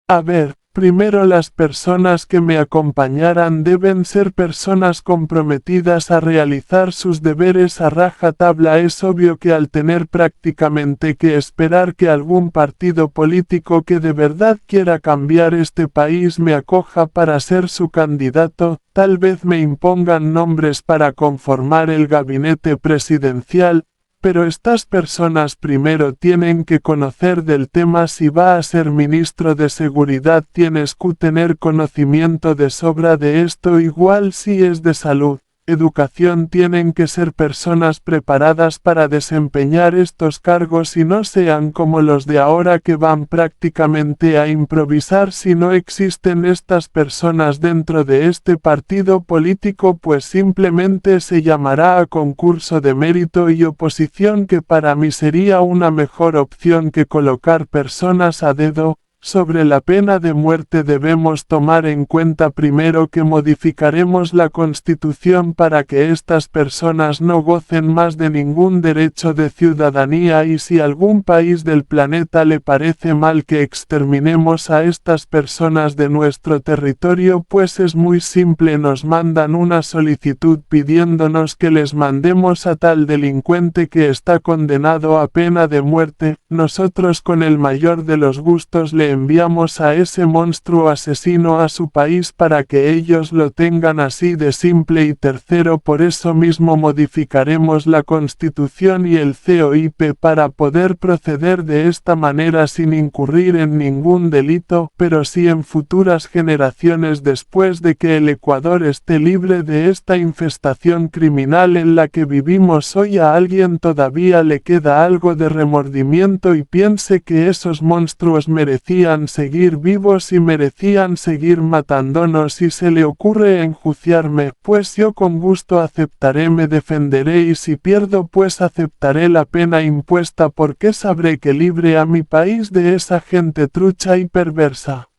A ver, primero las personas que me acompañaran deben ser personas comprometidas a realizar sus deberes a rajatabla. Es obvio que al tener prácticamente que esperar que algún partido político que de verdad quiera cambiar este país me acoja para ser su candidato, tal vez me impongan nombres para conformar el gabinete presidencial. Pero estas personas primero tienen que conocer del tema. Si va a ser ministro de seguridad tienes que tener conocimiento de sobra de esto, igual si es de salud. educación tienen que ser personas preparadas para desempeñar estos cargos y no sean como los de ahora que van prácticamente a improvisar. Si no existen estas personas dentro de este partido político, pues simplemente se llamará a concurso de mérito y oposición, que para mí sería una mejor opción que colocar personas a dedo. Sobre la pena de muerte debemos tomar en cuenta primero que modificaremos la Constitución para que estas personas no gocen más de ningún derecho de ciudadanía, y si algún país del planeta le parece mal que exterminemos a estas personas de nuestro territorio, pues es muy simple, nos mandan una solicitud pidiéndonos que les mandemos a tal delincuente que está condenado a pena de muerte. Nosotros con el mayor de los gustos le enviamos a ese monstruo asesino a su país para que ellos lo tengan así de simple. Y tercero, por eso mismo modificaremos la Constitución y el COIP para poder proceder de esta manera sin incurrir en ningún delito, pero sí en futuras generaciones, después de que el Ecuador esté libre de esta infestación criminal en la que vivimos hoy. A alguien todavía le queda algo de remordimiento y piense que esos monstruos merecían seguir vivos y merecían seguir matándonos, y se le ocurre enjuiciarme, pues yo con gusto aceptaré, me defenderé, y si pierdo pues aceptaré la pena impuesta, porque sabré que libre a mi país de esa gente trucha y perversa.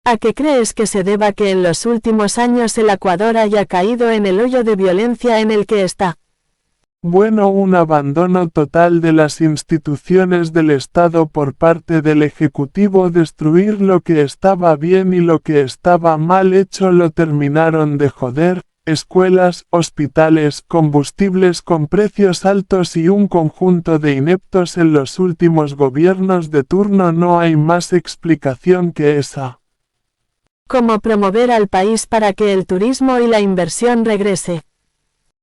¿A qué crees que se deba que en los últimos años el Ecuador haya caído en el hoyo de violencia en el que está? Bueno, un abandono total de las instituciones del Estado por parte del Ejecutivo. Destruir lo que estaba bien y lo que estaba mal hecho lo terminaron de joder. Escuelas, hospitales, combustibles con precios altos y un conjunto de ineptos en los últimos gobiernos de turno. No hay más explicación que esa. ¿Cómo promover al país para que el turismo y la inversión regrese?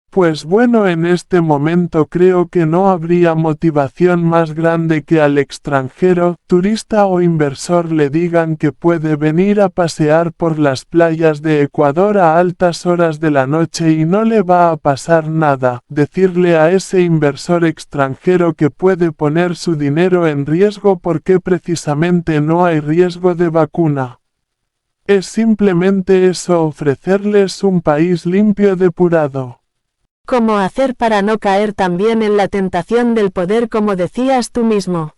Pues bueno, en este momento creo que no habría motivación más grande que al extranjero, turista o inversor, le digan que puede venir a pasear por las playas de Ecuador a altas horas de la noche y no le va a pasar nada. Decirle a ese inversor extranjero que puede poner su dinero en riesgo porque precisamente no hay riesgo de vacuna. Es simplemente eso, ofrecerles un país limpio, depurado. ¿Cómo hacer para no caer también en la tentación del poder, como decías tú mismo?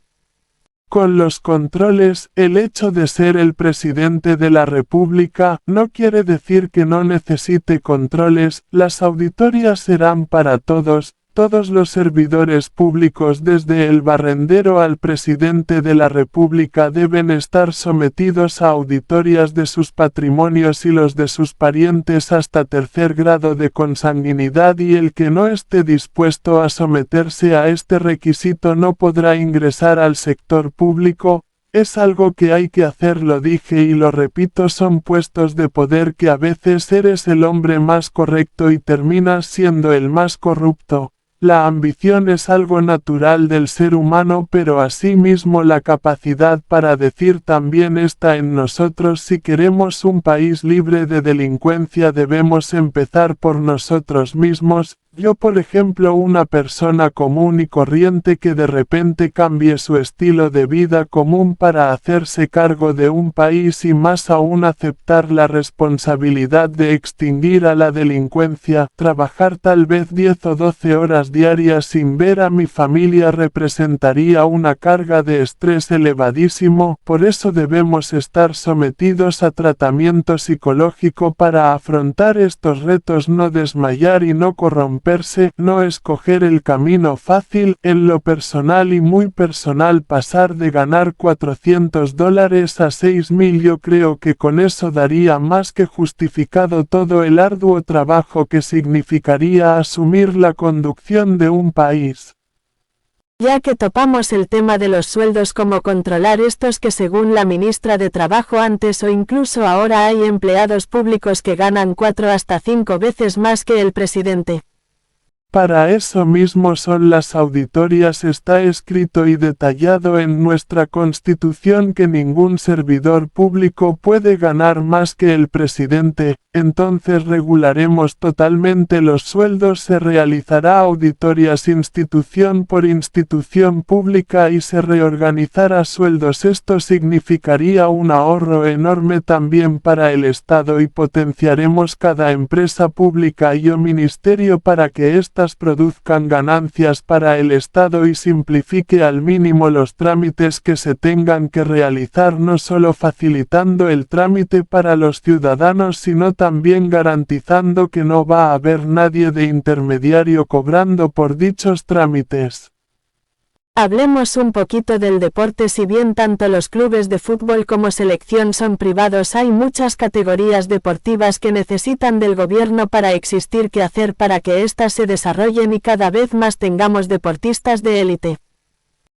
Con los controles. El hecho de ser el presidente de la República no quiere decir que no necesite controles. Las auditorías serán para todos. Todos los servidores públicos, desde el barrendero al presidente de la República, deben estar sometidos a auditorías de sus patrimonios y los de sus parientes hasta tercer grado de consanguinidad, y el que no esté dispuesto a someterse a este requisito no podrá ingresar al sector público. Es algo que hay que hacer, lo dije y lo repito, son puestos de poder que a veces eres el hombre más correcto y terminas siendo el más corrupto. La ambición es algo natural del ser humano, pero asimismo la capacidad para decir también está en nosotros. Si queremos un país libre de delincuencia debemos empezar por nosotros mismos. Yo, por ejemplo, una persona común y corriente que de repente cambie su estilo de vida común para hacerse cargo de un país y más aún aceptar la responsabilidad de extinguir a la delincuencia, trabajar tal vez 10 o 12 horas diarias sin ver a mi familia representaría una carga de estrés elevadísimo. Por eso debemos estar sometidos a tratamiento psicológico para afrontar estos retos, no desmayar y no corromperse, no escoger el camino fácil. En lo personal y muy personal, pasar de ganar $400 a 6.000, yo creo que con eso daría más que justificado todo el arduo trabajo que significaría asumir la conducción de un país. Ya que topamos el tema de los sueldos, ¿cómo controlar estos que según la ministra de Trabajo antes o incluso ahora hay empleados públicos que ganan 4 hasta 5 veces más que el presidente? Para eso mismo son las auditorías. Está escrito y detallado en nuestra Constitución que ningún servidor público puede ganar más que el presidente, entonces regularemos totalmente los sueldos, se realizará auditorías institución por institución pública y se reorganizará sueldos. Esto significaría un ahorro enorme también para el Estado y potenciaremos cada empresa pública y o ministerio para que éstas produzcan ganancias para el Estado y simplifique al mínimo los trámites que se tengan que realizar, no solo facilitando el trámite para los ciudadanos sino también garantizando que no va a haber nadie de intermediario cobrando por dichos trámites. Hablemos un poquito del deporte. Si bien tanto los clubes de fútbol como selección son privados, hay muchas categorías deportivas que necesitan del gobierno para existir. ¿Qué hacer para que éstas se desarrollen y cada vez más tengamos deportistas de élite?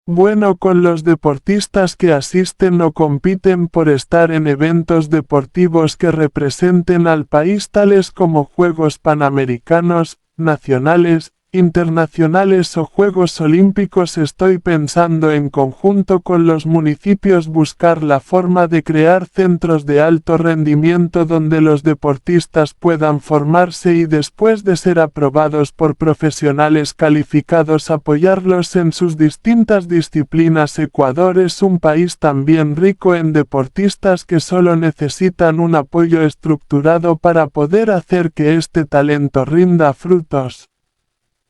Bueno, con los deportistas que asisten o compiten por estar en eventos deportivos que representen al país, tales como Juegos Panamericanos, nacionales, internacionales o Juegos Olímpicos, estoy pensando en conjunto con los municipios buscar la forma de crear centros de alto rendimiento donde los deportistas puedan formarse y después de ser aprobados por profesionales calificados apoyarlos en sus distintas disciplinas. Ecuador es un país también rico en deportistas que solo necesitan un apoyo estructurado para poder hacer que este talento rinda frutos.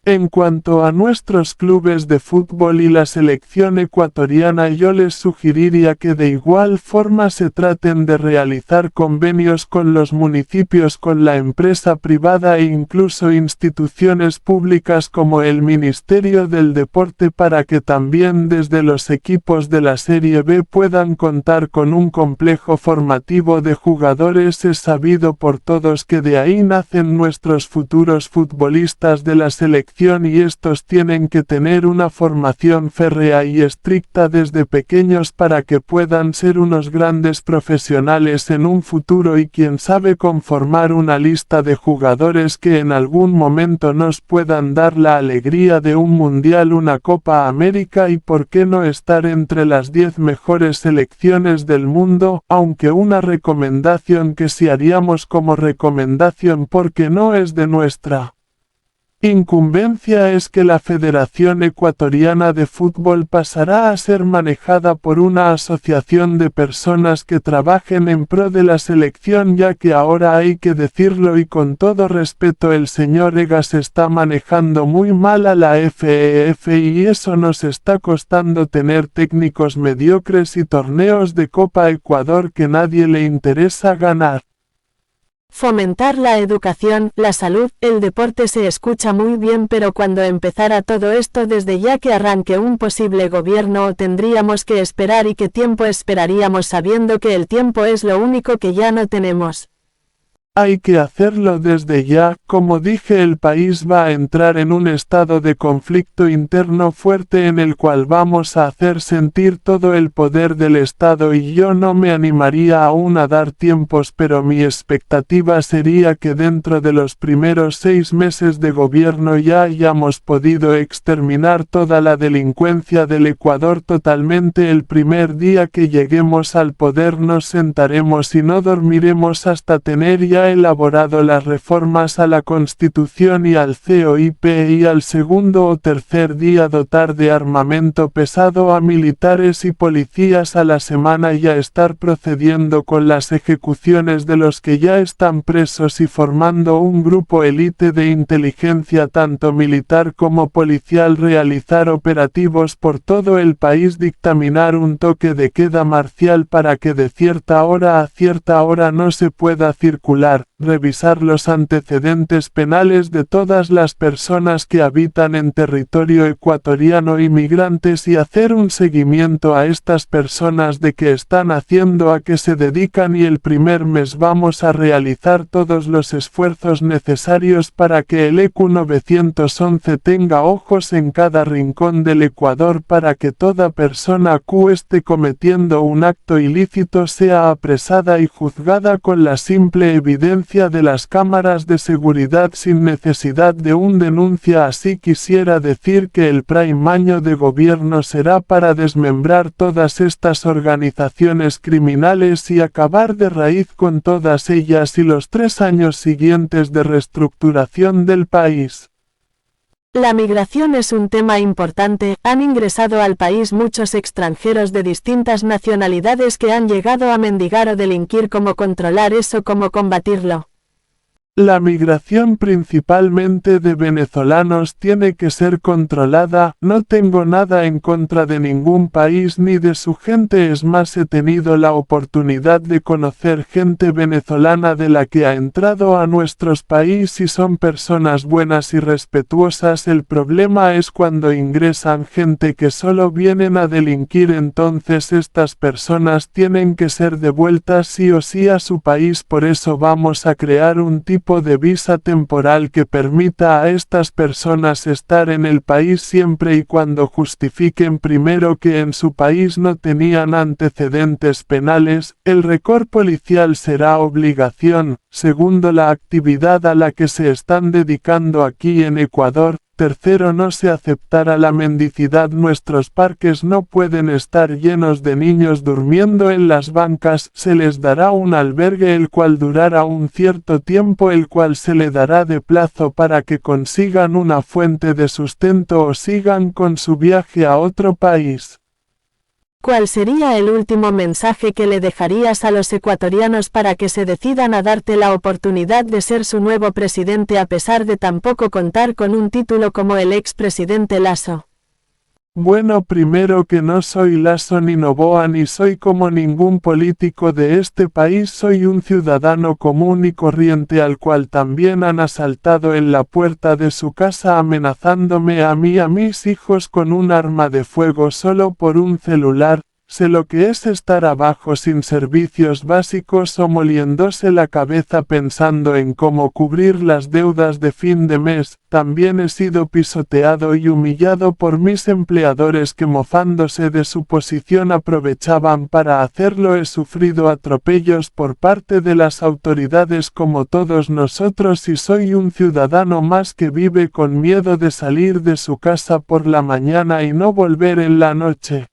En cuanto a nuestros clubes de fútbol y la selección ecuatoriana, yo les sugeriría que de igual forma se traten de realizar convenios con los municipios, con la empresa privada e incluso instituciones públicas como el Ministerio del Deporte para que también desde los equipos de la Serie B puedan contar con un complejo formativo de jugadores. Es sabido por todos que de ahí nacen nuestros futuros futbolistas de la selección y estos tienen que tener una formación férrea y estricta desde pequeños para que puedan ser unos grandes profesionales en un futuro y quién sabe conformar una lista de jugadores que en algún momento nos puedan dar la alegría de un mundial, una Copa América y por qué no estar entre las 10 mejores selecciones del mundo, aunque una recomendación que si haríamos como recomendación porque no es de nuestra incumbencia es que la Federación Ecuatoriana de Fútbol pasará a ser manejada por una asociación de personas que trabajen en pro de la selección, ya que ahora hay que decirlo y con todo respeto el señor Egas está manejando muy mal a la FEF y eso nos está costando tener técnicos mediocres y torneos de Copa Ecuador que nadie le interesa ganar. Fomentar la educación, la salud, el deporte se escucha muy bien, pero cuando empezara todo esto, desde ya que arranque un posible gobierno, o tendríamos que esperar y qué tiempo esperaríamos sabiendo que el tiempo es lo único que ya no tenemos. Hay que hacerlo desde ya. Como dije, el país va a entrar en un estado de conflicto interno fuerte en el cual vamos a hacer sentir todo el poder del Estado y yo no me animaría aún a dar tiempos, pero mi expectativa sería que dentro de los primeros 6 meses de gobierno ya hayamos podido exterminar toda la delincuencia del Ecuador totalmente. El primer día que lleguemos al poder nos sentaremos y no dormiremos hasta tener ya elaborado las reformas a la Constitución y al COIP y al segundo o tercer día dotar de armamento pesado a militares y policías a la semana y a estar procediendo con las ejecuciones de los que ya están presos y formando un grupo élite de inteligencia tanto militar como policial, realizar operativos por todo el país, dictaminar un toque de queda marcial para que de cierta hora a cierta hora no se pueda circular, revisar los antecedentes penales de todas las personas que habitan en territorio ecuatoriano, inmigrantes, y hacer un seguimiento a estas personas de qué están haciendo, a qué se dedican, y el primer mes vamos a realizar todos los esfuerzos necesarios para que el ECU 911 tenga ojos en cada rincón del Ecuador para que toda persona que esté cometiendo un acto ilícito sea apresada y juzgada con la simple evidencia denuncia de las cámaras de seguridad sin necesidad de un denuncia. Así quisiera decir que el próximo año de gobierno será para desmembrar todas estas organizaciones criminales y acabar de raíz con todas ellas, y los 3 años siguientes de reestructuración del país. La migración es un tema importante. Han ingresado al país muchos extranjeros de distintas nacionalidades que han llegado a mendigar o delinquir. ¿Cómo controlar eso? ¿Cómo combatirlo? La migración principalmente de venezolanos tiene que ser controlada. No tengo nada en contra de ningún país ni de su gente, es más, he tenido la oportunidad de conocer gente venezolana de la que ha entrado a nuestros países y son personas buenas y respetuosas. El problema es cuando ingresan gente que solo vienen a delinquir, entonces estas personas tienen que ser devueltas sí o sí a su país. Por eso vamos a crear un tipo de visa temporal que permita a estas personas estar en el país siempre y cuando justifiquen primero que en su país no tenían antecedentes penales. El récord policial será obligación. Segundo, la actividad a la que se están dedicando aquí en Ecuador. Tercero, no se aceptará la mendicidad. Nuestros parques no pueden estar llenos de niños durmiendo en las bancas. Se les dará un albergue el cual durará un cierto tiempo, el cual se le dará de plazo para que consigan una fuente de sustento o sigan con su viaje a otro país. ¿Cuál sería el último mensaje que le dejarías a los ecuatorianos para que se decidan a darte la oportunidad de ser su nuevo presidente a pesar de tampoco contar con un título como el expresidente Lasso? Bueno, primero que no soy Lasso ni Noboa ni soy como ningún político de este país, soy un ciudadano común y corriente al cual también han asaltado en la puerta de su casa amenazándome a mí y a mis hijos con un arma de fuego solo por un celular. Sé lo que es estar abajo sin servicios básicos o moliéndose la cabeza pensando en cómo cubrir las deudas de fin de mes. También he sido pisoteado y humillado por mis empleadores que, mofándose de su posición, aprovechaban para hacerlo. He sufrido atropellos por parte de las autoridades como todos nosotros y soy un ciudadano más que vive con miedo de salir de su casa por la mañana y no volver en la noche.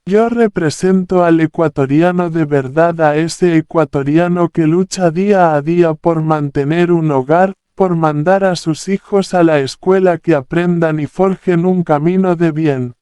Yo represento al ecuatoriano de verdad, a ese ecuatoriano que lucha día a día por mantener un hogar, por mandar a sus hijos a la escuela, que aprendan y forjen un camino de bien.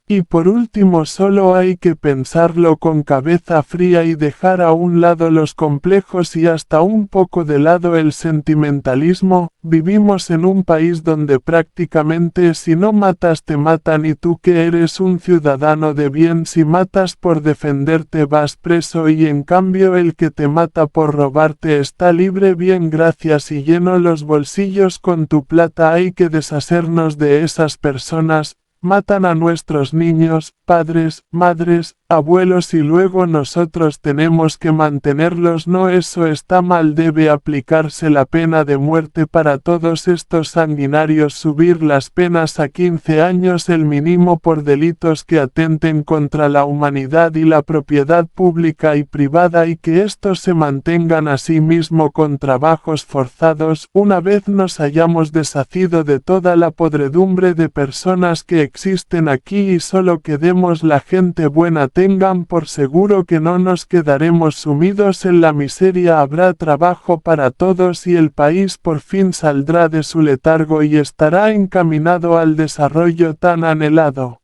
Y por último, solo hay que pensarlo con cabeza fría y dejar a un lado los complejos y hasta un poco de lado el sentimentalismo. Vivimos en un país donde prácticamente si no matas te matan, y tú que eres un ciudadano de bien, si matas por defenderte vas preso, y en cambio el que te mata por robarte está libre. Bien, gracias, y lleno los bolsillos con tu plata. Hay que deshacernos de esas personas. Matan a nuestros niños, padres, madres, abuelos, y luego nosotros tenemos que mantenerlos. No, eso está mal. Debe aplicarse la pena de muerte para todos estos sanguinarios, subir las penas a 15 años el mínimo por delitos que atenten contra la humanidad y la propiedad pública y privada, y que estos se mantengan a sí mismo con trabajos forzados. Una vez nos hayamos deshacido de toda la podredumbre de personas que existen aquí y solo quedemos la gente buena, tengan por seguro que no nos quedaremos sumidos en la miseria. Habrá trabajo para todos y el país por fin saldrá de su letargo y estará encaminado al desarrollo tan anhelado.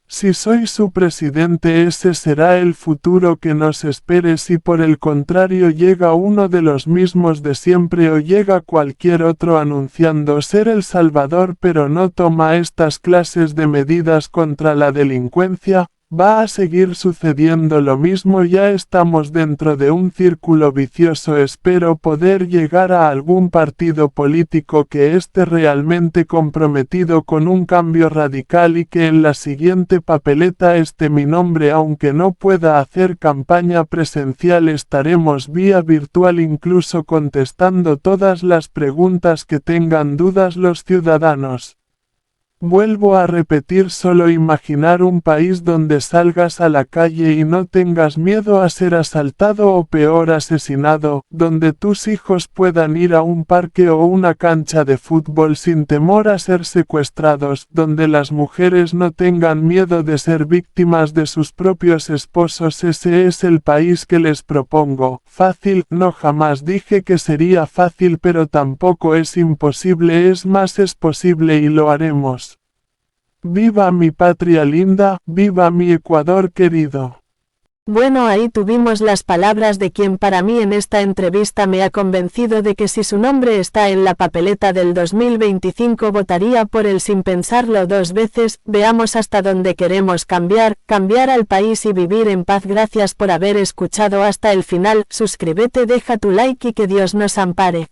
Si soy su presidente, ese será el futuro que nos espere. Si por el contrario llega uno de los mismos de siempre o llega cualquier otro anunciando ser el Salvador pero no toma estas clases de medidas contra la delincuencia, va a seguir sucediendo lo mismo. Ya estamos dentro de un círculo vicioso. Espero poder llegar a algún partido político que esté realmente comprometido con un cambio radical y que en la siguiente papeleta esté mi nombre. Aunque no pueda hacer campaña presencial, estaremos vía virtual incluso contestando todas las preguntas que tengan dudas los ciudadanos. Vuelvo a repetir, solo imaginar un país donde salgas a la calle y no tengas miedo a ser asaltado o peor asesinado, donde tus hijos puedan ir a un parque o una cancha de fútbol sin temor a ser secuestrados, donde las mujeres no tengan miedo de ser víctimas de sus propios esposos. Ese es el país que les propongo. Fácil, no, jamás dije que sería fácil, pero tampoco es imposible, es más, es posible y lo haremos. ¡Viva mi patria linda! ¡Viva mi Ecuador querido! Bueno, ahí tuvimos las palabras de quien para mí en esta entrevista me ha convencido de que si su nombre está en la papeleta del 2025 votaría por él sin pensarlo dos veces. Veamos hasta dónde queremos cambiar al país y vivir en paz. Gracias por haber escuchado hasta el final, suscríbete, deja tu like y que Dios nos ampare.